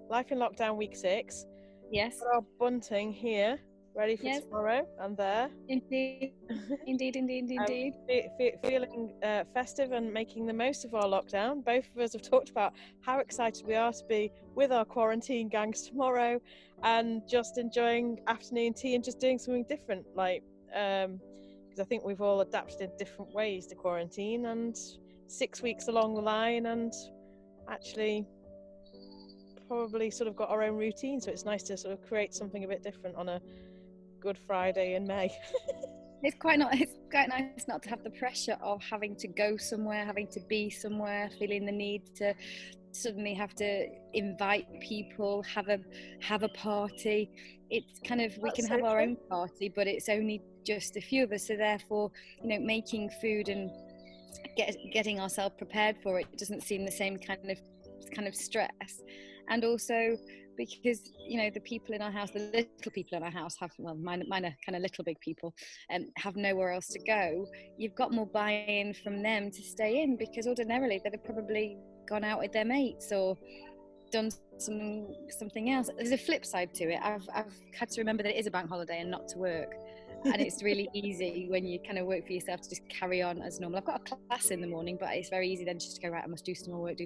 Life in Lockdown week 6. Yes. Got our bunting here, ready for tomorrow, and there. Indeed. Indeed. Feeling festive and making the most of our lockdown. Both of us have talked about how excited we are to be with our quarantine gangs tomorrow, and just enjoying afternoon tea and just doing something different, like because I think we've all adapted in different ways to quarantine, and 6 weeks along the line, and actually probably sort of got our own routine, so it's nice to sort of create something a bit different on a Good Friday in May. It's quite nice not to have the pressure of having to go somewhere, having to be somewhere, feeling the need to suddenly have to invite people, have a party. It's kind of, we can have our own party, but it's only just a few of us, so therefore, making food and getting ourselves prepared for it doesn't seem the same kind of stress. And also because the people in our house, the little people in our house have, well, mine are kind of little big people, and have nowhere else to go. You've got more buy-in from them to stay in, because ordinarily they'd have probably gone out with their mates or done something else. There's a flip side to it. I've had to remember that it is a bank holiday and not to work. And it's really easy when you kind of work for yourself to just carry on as normal. I've got a class in the morning, but it's very easy then just to go, right, I must do some more work.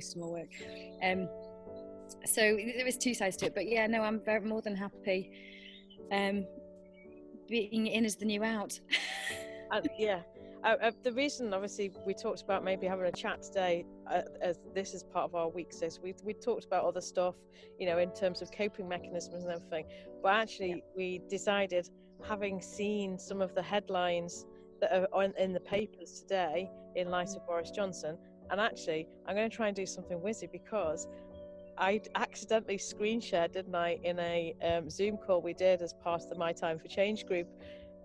So there is two sides to it, but yeah, no, I'm more than happy being in as the new out. The reason, obviously, we talked about maybe having a chat today, as this is part of our week 6. We talked about other stuff, in terms of coping mechanisms and everything, but actually we decided, having seen some of the headlines that are in the papers today in light of Boris Johnson, and actually I'm going to try and do something whizzy, because I accidentally screen shared, didn't I, in a Zoom call we did as part of the My Time for Change group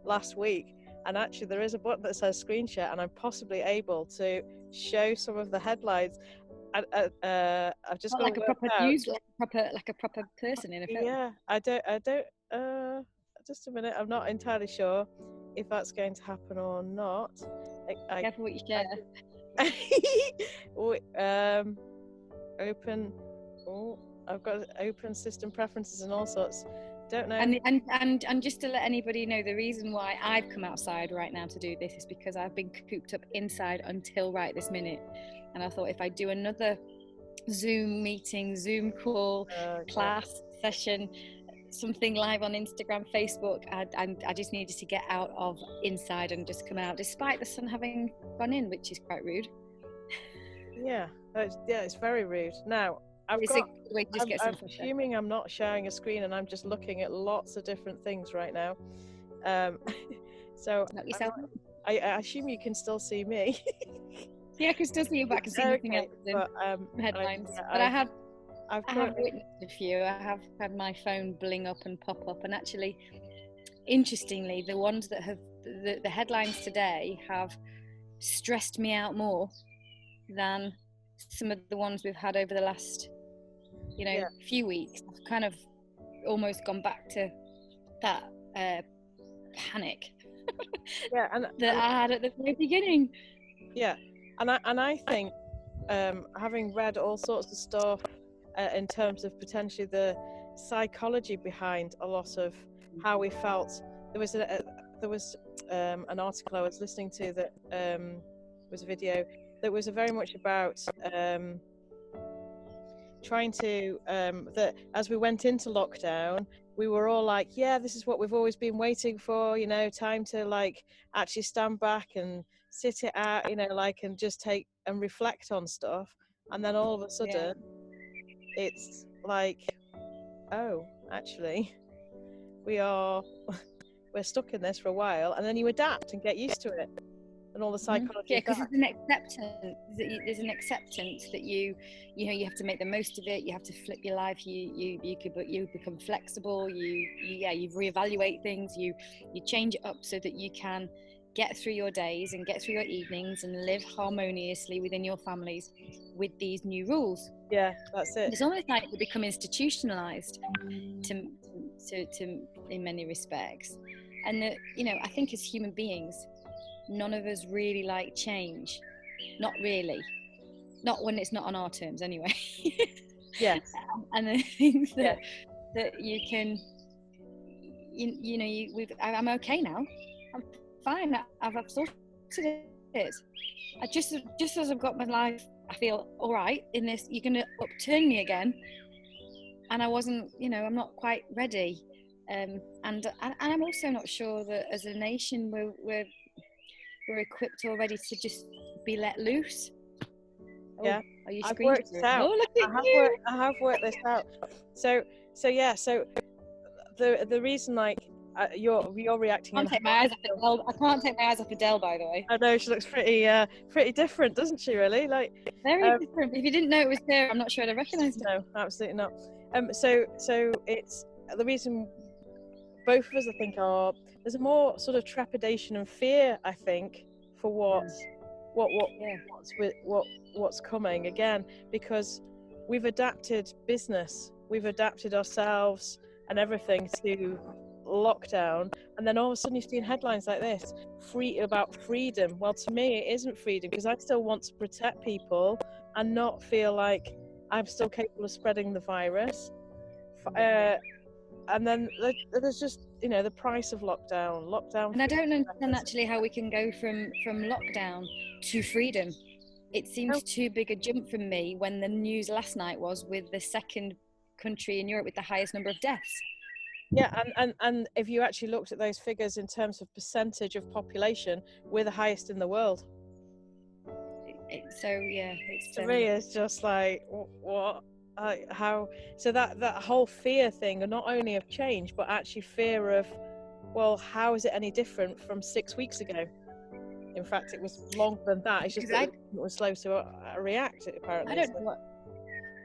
last week. And actually there is a button that says screen share, and I'm possibly able to show some of the headlines. I've just got like a proper news, like a proper person in a film. Yeah, I don't. Just a minute. I'm not entirely sure if that's going to happen or not. Careful what you share. Open. Oh, I've got open system preferences and all sorts. Don't know. And just to let anybody know, the reason why I've come outside right now to do this is because I've been cooped up inside until right this minute, and I thought if I do another Zoom meeting, Zoom call, class session, something live on Instagram, Facebook, I just needed to get out of inside and just come out, despite the sun having gone in, which is quite rude. Yeah, it's very rude. Now, I'm assuming I'm not sharing a screen, and I'm just looking at lots of different things right now. So I assume you can still see me. Yeah, I can still see you, but I can see nothing else in headlines. I've witnessed a few. I have had my phone bling up and pop up, and actually, interestingly, the ones that have the headlines today have stressed me out more than some of the ones we've had over the last few weeks. I've kind of almost gone back to that panic that I had at the very beginning. Yeah, and I think having read all sorts of stuff in terms of potentially the psychology behind a lot of how we felt, there was an article I was listening to that was a video that was very much about trying to that as we went into lockdown, we were all like, yeah, this is what we've always been waiting for, time to actually stand back and sit it out, and just take and reflect on stuff. And then all of a sudden it's like, oh, actually we're stuck in this for a while, and then you adapt and get used to it. And all the psychology. Yeah, because there's an acceptance that you have to make the most of it. You have to flip your life. You become flexible. You reevaluate things. You change it up so that you can get through your days and get through your evenings and live harmoniously within your families with these new rules. Yeah, that's it. It's almost like you become institutionalized to in many respects, and that I think as human beings, none of us really like change. Not really. Not when it's not on our terms, anyway. Yes. And I think that Yes. that you can, I'm okay now. I'm fine. I've sorted it. I just as I've got my life, I feel all right in this. You're going to upturn me again, and I wasn't. I'm not quite ready. And I'm also not sure that as a nation we're equipped already to just be let loose. Yeah, Are you I've screen? worked it out. Oh, look at you! I have worked this out. So yeah. So the reason, like, you're reacting I in can't take my eyes off Adele. I can't take my eyes off Adele, by the way. I know she looks pretty different, doesn't she? Really, like, Very different. If you didn't know it was her, I'm not sure I'd have recognised her. no, absolutely not. So it's the reason both of us, I think, are there's a more sort of trepidation and fear, I think, for what's coming again, because we've adapted business, we've adapted ourselves and everything to lockdown, and then all of a sudden you've seen headlines like this about freedom. Well, to me it isn't freedom, because I still want to protect people and not feel like I'm still capable of spreading the virus. And then there's just the price of lockdown. And I don't understand actually how we can go from lockdown to freedom. It seems too big a jump from me when the news last night was with the second country in Europe with the highest number of deaths. Yeah, and if you actually looked at those figures in terms of percentage of population, we're the highest in the world. So yeah, to me it's just like, what? How? So that whole fear thing, and not only of change, but actually fear of, well, how is it any different from 6 weeks ago? In fact, it was longer than that. It's just that it was slow to react, apparently. I don't know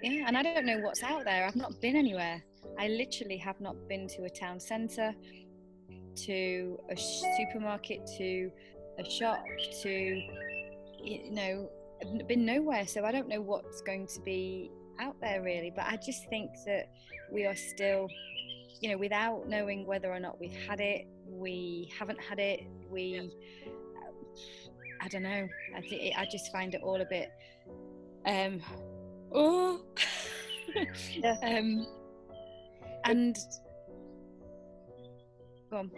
and I don't know what's out there. I've not been anywhere. I literally have not been to a town centre, to a supermarket, to a shop, to I've been nowhere. So I don't know what's going to be out there really. But I just think that we are still, without knowing whether or not we've had it, we haven't had it, I don't know. I just find it all a bit yeah. And go on.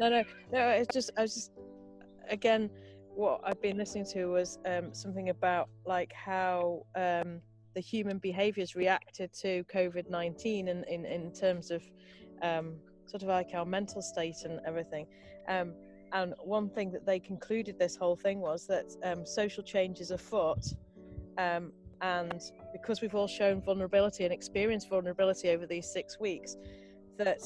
No, I was just again, what I've been listening to was something about like how the human behaviours reacted to COVID-19 and in terms of sort of like our mental state and everything. And one thing that they concluded this whole thing was that social change is afoot, and because we've all shown vulnerability and experienced vulnerability over these 6 weeks, that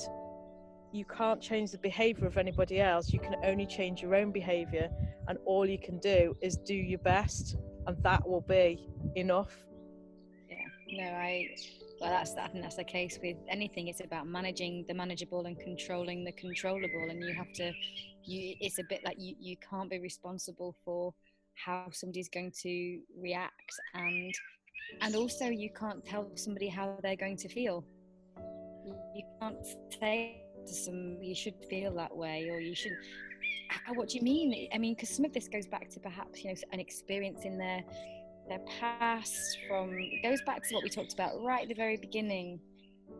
you can't change the behaviour of anybody else. You can only change your own behaviour, and all you can do is do your best, and that will be enough. I think that's the case with anything. It's about managing the manageable and controlling the controllable, and it's a bit like you can't be responsible for how somebody's going to react, and also you can't tell somebody how they're going to feel. You can't say to somebody you should feel that way, or you should. What do you mean? I mean, because some of this goes back to perhaps an experience in their past. It goes back to what we talked about right at the very beginning,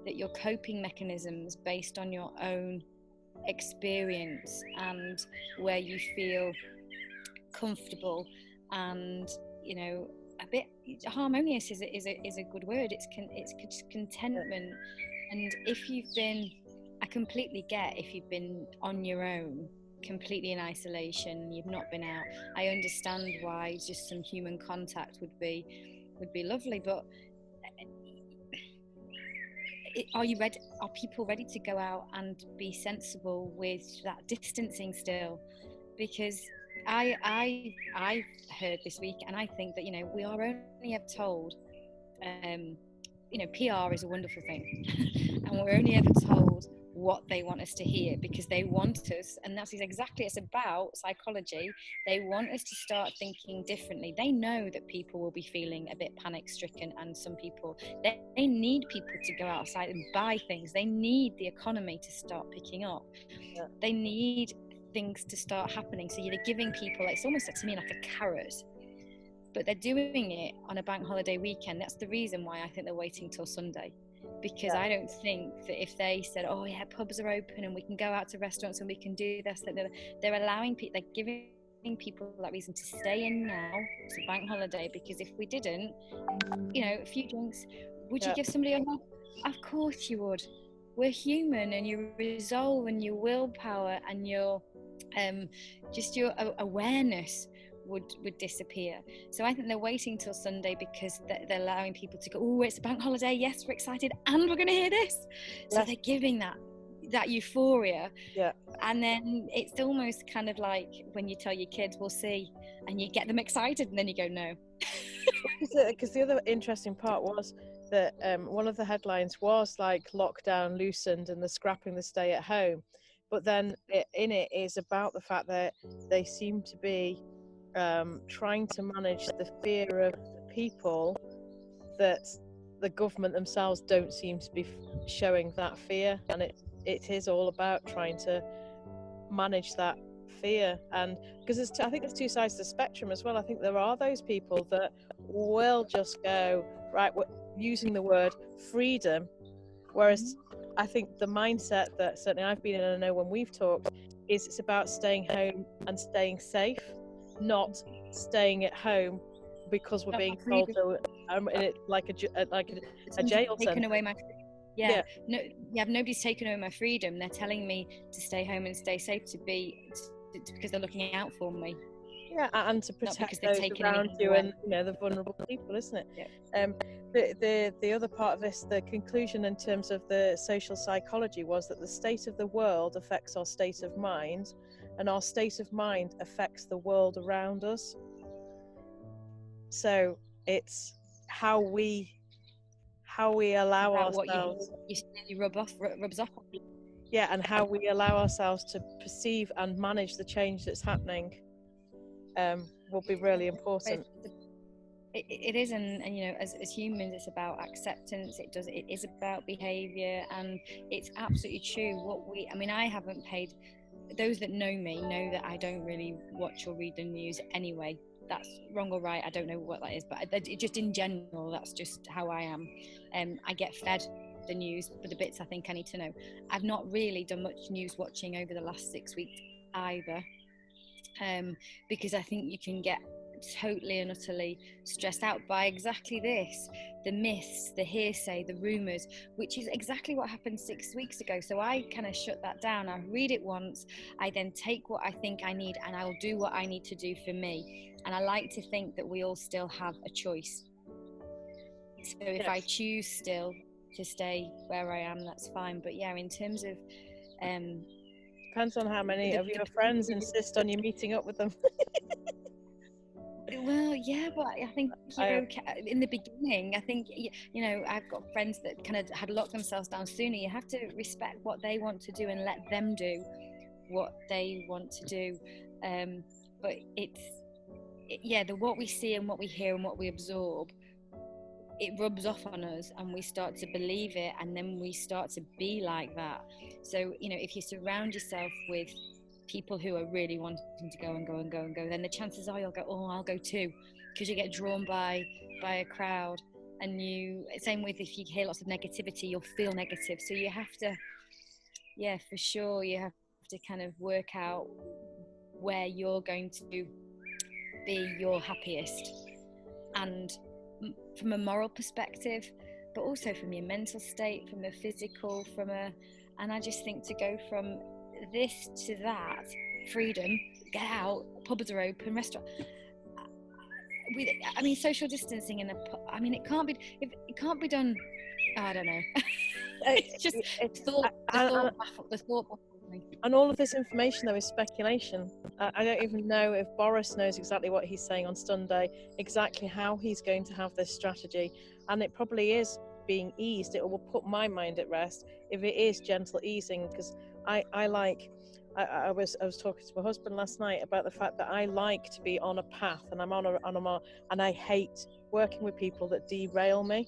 that your coping mechanisms based on your own experience and where you feel comfortable and a bit harmonious is a good word. It's contentment. And I completely get if you've been on your own, completely in isolation, you've not been out. I understand why just some human contact would be lovely, but are people ready to go out and be sensible with that distancing still? Because I heard this week, and I think that we are only ever told, PR is a wonderful thing, and we're only ever told what they want us to hear, because they want us, and that's exactly, it's about psychology. They want us to start thinking differently. They know that people will be feeling a bit panic stricken, and some people, they need people to go outside and buy things. They need the economy to start picking up. They need things to start happening. So you're giving people, it's almost like, to me, like a carrot. but they're doing it on a bank holiday weekend. That's the reason why I think they're waiting till Sunday, because I don't think that if they said, oh yeah, pubs are open and we can go out to restaurants and we can do this, that they're allowing people, they're giving people that reason to stay in now. It's a bank holiday, because if we didn't, a few drinks, would you give somebody a hug? Of course you would. We're human, and your resolve and your willpower and your just your awareness would disappear. So I think they're waiting till Sunday because they're allowing people to go, oh, it's a bank holiday, yes, we're excited, and we're going to hear this. So they're giving that euphoria. And then it's almost kind of like when you tell your kids, we'll see, and you get them excited, and then you go, no. Because the other interesting part was that one of the headlines was like lockdown loosened and the scrapping the stay at home, but then in it is about the fact that they seem to be trying to manage the fear of people, that the government themselves don't seem to be showing that fear, and it is all about trying to manage that fear. And because I think there's two sides to the spectrum as well. I think there are those people that will just go, right, we're using the word freedom, whereas I think the mindset that certainly I've been in, and I know when we've talked, is it's about staying home and staying safe, not staying at home because we're being told to, in it like a jail taken away my nobody's taken away my freedom. They're telling me to stay home and stay safe, because they're looking out for me. And to protect those around you and the vulnerable people, isn't it? The other part of this, the conclusion in terms of the social psychology, was that the state of the world affects our state of mind, and our state of mind affects the world around us. So it's how we allow ourselves, rubs off. And how we allow ourselves to perceive and manage the change that's happening will be really important. It is, and as humans, it's about acceptance. It is about behaviour, and it's absolutely true. I haven't paid. Those that know me know that I don't really watch or read the news anyway. That's wrong or right, I don't know what that is, but just in general, that's just how I am. I get fed the news for the bits I think I need to know. I've not really done much news watching over the last 6 weeks either, because I think you can get totally and utterly stressed out by exactly this, the myths, the hearsay, the rumours, which is exactly what happened 6 weeks ago. So I kind of shut that down. I read it once, I then take what I think I need, and I'll do what I need to do for me. And I like to think that we all still have a choice. So if I choose still to stay where I am, that's fine. But in terms of depends on how many of your friends insist on you meeting up with them. Well, but I think in the beginning, I think I've got friends that kind of had locked themselves down sooner. You have to respect what they want to do and let them do what they want to do. But what we see and what we hear and what we absorb, it rubs off on us, and we start to believe it, and then we start to be like that. So if you surround yourself with people who are really wanting to go and go and go and go, then the chances are you'll go, I'll go too, because you get drawn by a crowd. And same with if you hear lots of negativity, you'll feel negative. So you have to, for sure, you have to kind of work out where you're going to be your happiest, and from a moral perspective, but also from your mental state, from a physical, and I just think to go from this to that, freedom, get out, pubs are open, restaurant. Social distancing in it can't be done. I don't know. It's just the thought. And all of this information, though, is speculation. I don't even know if Boris knows exactly what he's saying on Sunday, exactly how he's going to have this strategy, and it probably is being eased. It will put my mind at rest if it is gentle easing, because I was talking to my husband last night about the fact that I like to be on a path, and I'm on a and I hate working with people that derail me.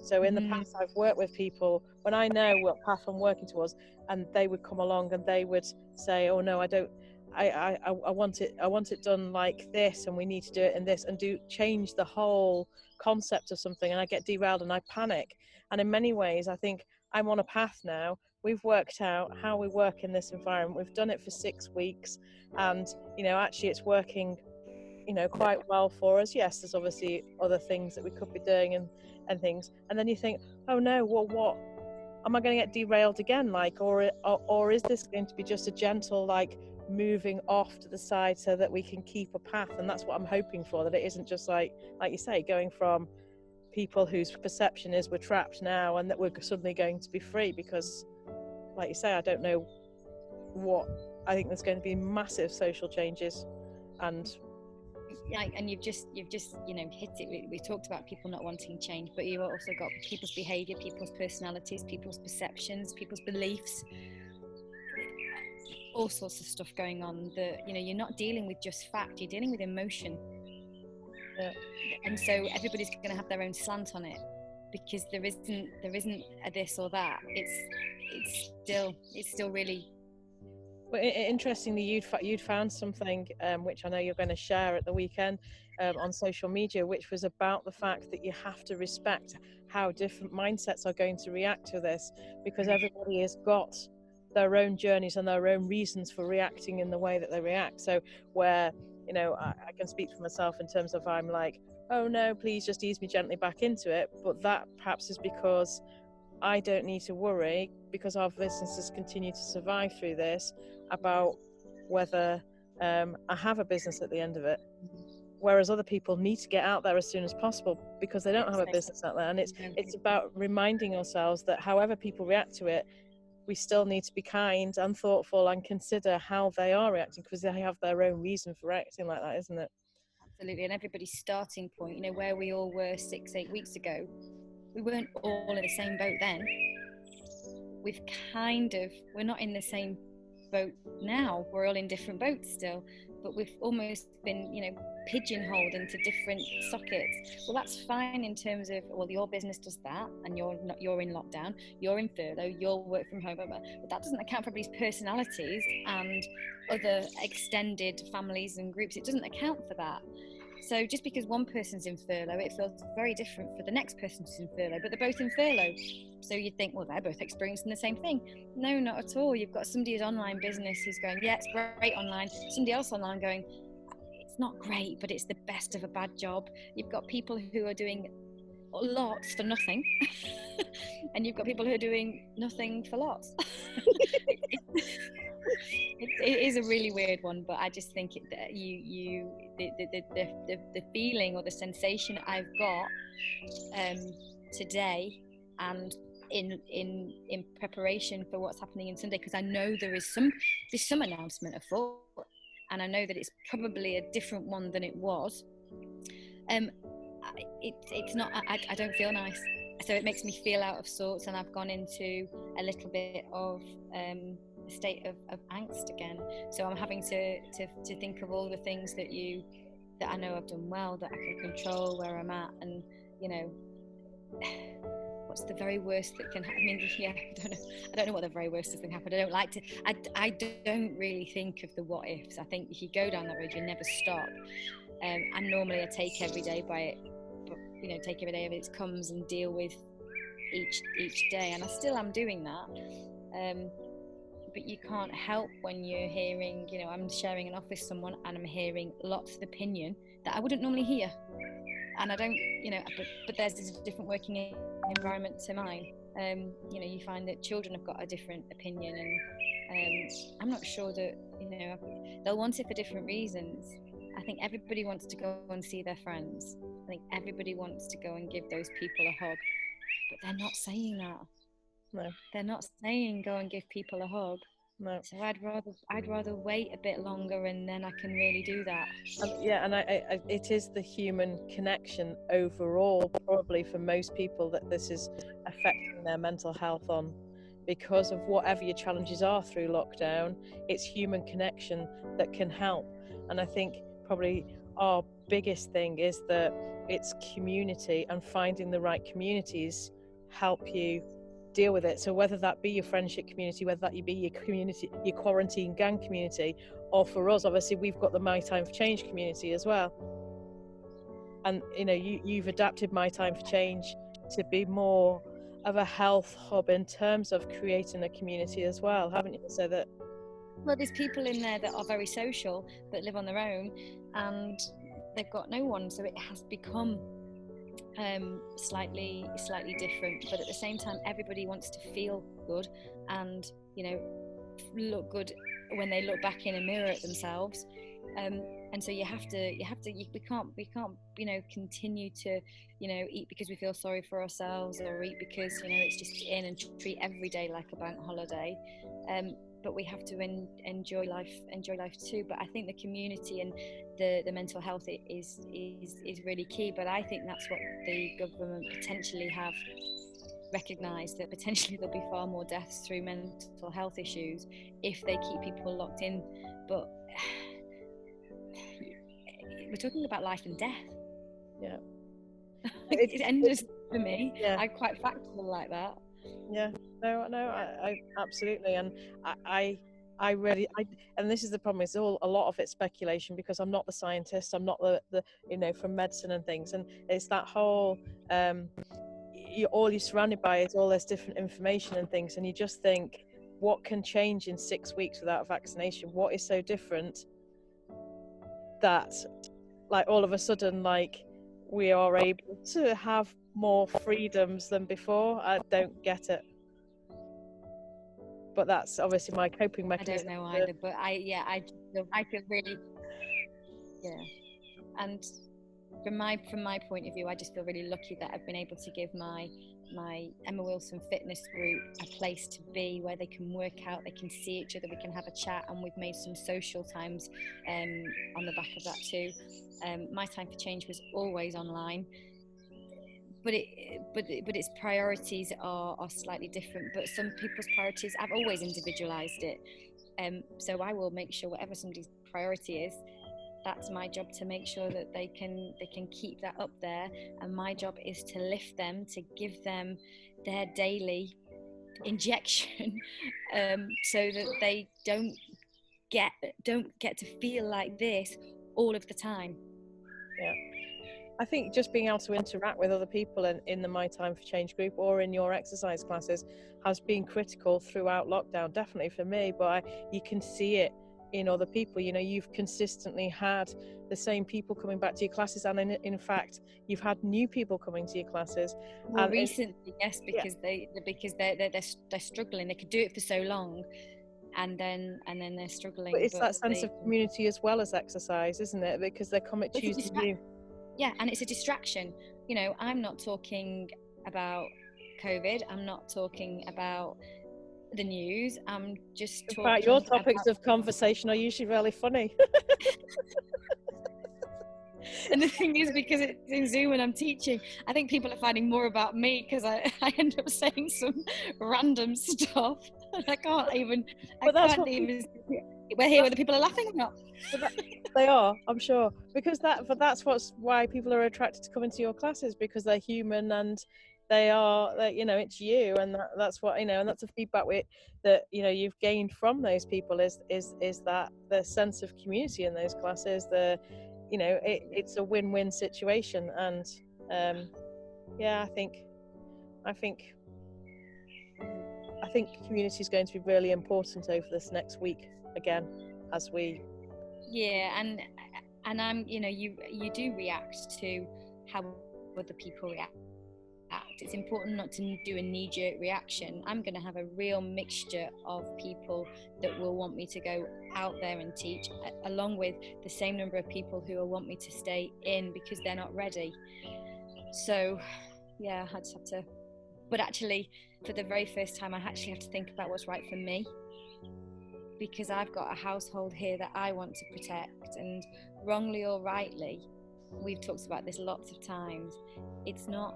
So in the past, I've worked with people when I know what path I'm working towards, and they would come along and they would say, "Oh no, I don't." I want it done like this, and we need to do it in this, and change the whole concept of something, and I get derailed and I panic. And in many ways, I think I'm on a path now. We've worked out how we work in this environment. We've done it for 6 weeks, and actually it's working quite well for us. Yes, there's obviously other things that we could be doing and things, and then you think, oh no, well, what am I going to get derailed again, like, or is this going to be just a gentle, like, moving off to the side so that we can keep a path? And that's what I'm hoping for, that it isn't just like you say, going from people whose perception is we're trapped now and that we're suddenly going to be free, because like you say, I don't know what, I think there's going to be massive social changes. And you've just hit it. We talked about people not wanting change, but you've also got people's behavior, people's personalities, people's perceptions, people's beliefs, all sorts of stuff going on that you're not dealing with just fact, you're dealing with emotion. Yeah. And so everybody's going to have their own slant on it, because there isn't a this or that. It's still really. Well, interestingly, you'd found something which I know you're going to share at the weekend on social media, which was about the fact that you have to respect how different mindsets are going to react to this, because everybody has got their own journeys and their own reasons for reacting in the way that they react. So where I can speak for myself in terms of, I'm like, oh no, please just ease me gently back into it, but that perhaps is because I don't need to worry, because our businesses continue to survive through this, about whether I have a business at the end of it. Whereas other people need to get out there as soon as possible because they don't have a business out there. And it's about reminding ourselves that however people react to it, we still need to be kind and thoughtful and consider how they are reacting, because they have their own reason for reacting like that, isn't it? Absolutely. And everybody's starting point, where we all were 6-8 weeks ago, we weren't all in the same boat then. We're not in the same boat now. We're all in different boats still, but we've almost been, pigeonholed into different sockets. Well, that's fine in terms of, well, your business does that, and you're in lockdown, you're in furlough, you'll work from home, but that doesn't account for everybody's personalities and other extended families and groups. It doesn't account for that. So just because one person's in furlough, it feels very different for the next person who's in furlough, but they're both in furlough. So you think, well, they're both experiencing the same thing. No, not at all. You've got somebody's online business who's going, yeah, it's great online. Somebody else online going, it's not great, but it's the best of a bad job. You've got people who are doing lots for nothing. And you've got people who are doing nothing for lots. It is a really weird one, but I just think that the feeling or the sensation I've got today, and in preparation for what's happening in Sunday, because I know there's some announcement afoot, and I know that it's probably a different one than it was. It's not. I don't feel nice, so it makes me feel out of sorts, and I've gone into a little bit of a state of angst again. So I'm having to think of all the things that I know I've done well, that I can control where I'm at, and what's the very worst that can happen? I mean, yeah, I don't know what the very worst that can happen. I don't like to. I don't really think of the what ifs. I think if you go down that road, you never stop. And normally I take every day by it, but take every day as it comes and deal with each day, and I still am doing that. But you can't help when you're hearing, I'm sharing an office with someone and I'm hearing lots of opinion that I wouldn't normally hear. And I don't, but there's this different working environment to mine. You find that children have got a different opinion, and I'm not sure that, they'll want it for different reasons. I think everybody wants to go and see their friends. I think everybody wants to go and give those people a hug, but they're not saying that. No, they're not saying go and give people a hug. No. So I'd rather wait a bit longer, and then I can really do that. And it is the human connection overall, probably for most people, that this is affecting their mental health on, because of whatever your challenges are through lockdown. It's human connection that can help. And I think probably our biggest thing is that it's community, and finding the right communities help you deal with it. So whether that be your friendship community, whether that be your community, your quarantine gang community, or for us, obviously, we've got the My Time for Change community as well. And you've adapted My Time for Change to be more of a health hub in terms of creating a community as well, haven't you? So that, well, there's people in there that are very social but live on their own, and they've got no one, so it has become slightly different. But at the same time, everybody wants to feel good and look good when they look back in a mirror at themselves, and so we can't continue to eat because we feel sorry for ourselves, or eat because it's just in, and treat every day like a bank holiday. But we have to enjoy life too. But I think the community and the mental health is really key. But I think that's what the government potentially have recognised, that potentially there'll be far more deaths through mental health issues if they keep people locked in. But we're talking about life and death. Yeah. It ended for me. Yeah. I'm quite factual like that. Yeah. No, I absolutely. And I really, and this is the problem, is a lot of it's speculation, because I'm not the scientist, I'm not the from medicine and things, and it's that whole all you're surrounded by is all this different information and things, and you just think, what can change in 6 weeks without vaccination? What is so different that, like, all of a sudden, like, we are able to have more freedoms than before? I don't get it. But that's obviously my coping mechanism. I don't know either, but I feel really, and from my point of view, I just feel really lucky that I've been able to give my Emma Wilson fitness group a place to be, where they can work out, they can see each other, we can have a chat, and we've made some social times on the back of that too. My Time for Change was always online, but its priorities are slightly different. But some people's priorities, I've always individualized it, so I will make sure whatever somebody's priority is, that's my job to make sure that they can keep that up there, and my job is to lift them, to give them their daily injection, so that they don't get to feel like this all of the time. Yeah, I think just being able to interact with other people in the My Time for Change group or in your exercise classes has been critical throughout lockdown, definitely for me. But you can see it in other people. You've consistently had the same people coming back to your classes, and in fact you've had new people coming to your classes. Well, recently, yes, because they're struggling. They could do it for so long, and then they're struggling. But it's that sense of community as well as exercise, isn't it? Because they're coming choosing you. Yeah, and it's a distraction. I'm not talking about COVID, I'm not talking about the news, I'm just talking about your topics of conversation are usually really funny. And the thing is, because it's in Zoom and I'm teaching, I think people are finding more about me, because I end up saying some random stuff. I can't even we're here whether people are laughing or not. They are, I'm sure, because that's why people are attracted to coming to your classes, because they're human and it's you, and that's what and that's the feedback that you've gained from those people is that the sense of community in those classes, it's a win-win situation. And I think community is going to be really important over this next week again, as we and I'm you do react to how other people react. It's important not to do a knee-jerk reaction. I'm going to have a real mixture of people that will want me to go out there and teach, along with the same number of people who will want me to stay in because they're not ready. So I just have to, but actually for the very first time I actually have to think about what's right for me, because I've got a household here that I want to protect, and wrongly or rightly, we've talked about this lots of times, it's not,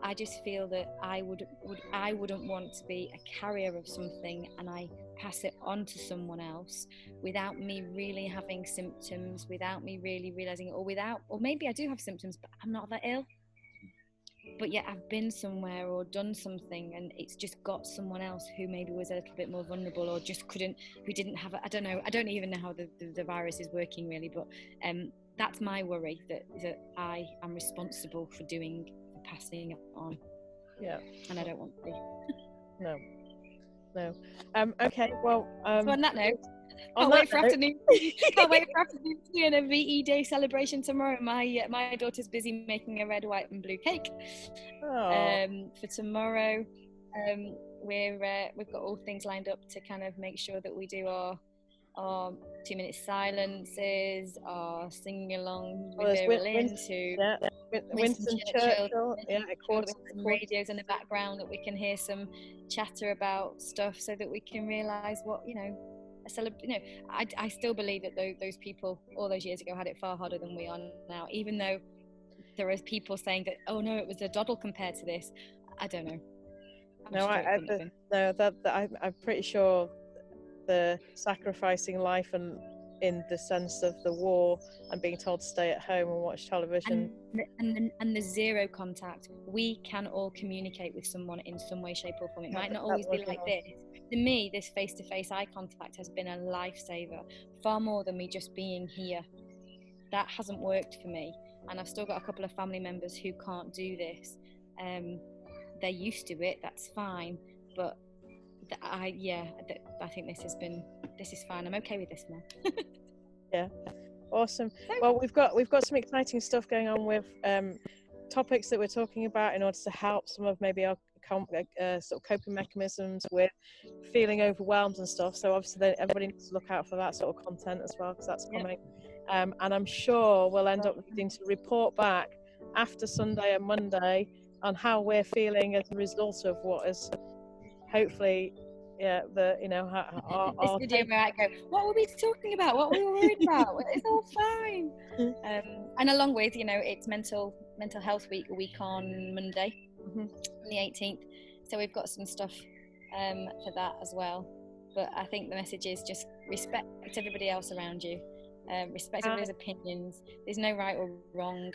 I just feel that I wouldn't want to be a carrier of something and I pass it on to someone else without me really having symptoms, without me really realizing it, or maybe I do have symptoms but I'm not that ill. but yet I've been somewhere or done something, and it's just got someone else who maybe was a little bit more vulnerable, or just couldn't, who didn't have I don't know, I don't even know how the virus is working really, but that's my worry, that I am responsible for passing it on. Yeah. And I don't want to be. No. Okay, well, so on that note, can't wait for afternoon tea and a VE Day celebration tomorrow. My daughter's busy making a red, white, and blue cake. For tomorrow. We've got all things lined up to kind of make sure that we do our 2-minute silences, our singing along with Vera Lynn to Winston Churchill. Of course, some radios in the background that we can hear some chatter about stuff, so that we can realise what, I still believe that those people all those years ago had it far harder than we are now, even though there are people saying that, oh no, it was a doddle compared to this. I don't know. I'm pretty sure the sacrificing life and in the sense of the war and being told to stay at home and watch television and the zero contact, we can all communicate with someone in some way, shape or form. It might not always be like this. To me, this face-to-face eye contact has been a lifesaver, far more than me just being here. That hasn't worked for me, and I've still got a couple of family members who can't do this. They're used to it, that's fine, but I think this is fine. I'm okay with this now. Yeah, awesome. Well, we've got some exciting stuff going on with topics that we're talking about in order to help some of maybe our sort of coping mechanisms with feeling overwhelmed and stuff. So obviously everybody needs to look out for that sort of content as well, because that's coming. And I'm sure we'll end up needing to report back after Sunday and Monday on how we're feeling as a result of what is hopefully our this video where I go, what were we talking about, what we were worried about, it's all fine. And along with, it's mental health week on Monday, on the 18th, so we've got some stuff for that as well. But I think the message is just respect everybody else around you, respect everybody's opinions. There's no right or wrong,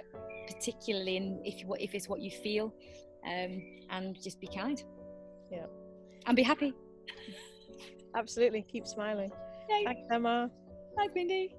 particularly if it's what you feel, and just be kind. Yeah. And be happy. Absolutely. Keep smiling. Yay. Thanks, Emma. Thanks, Mindy.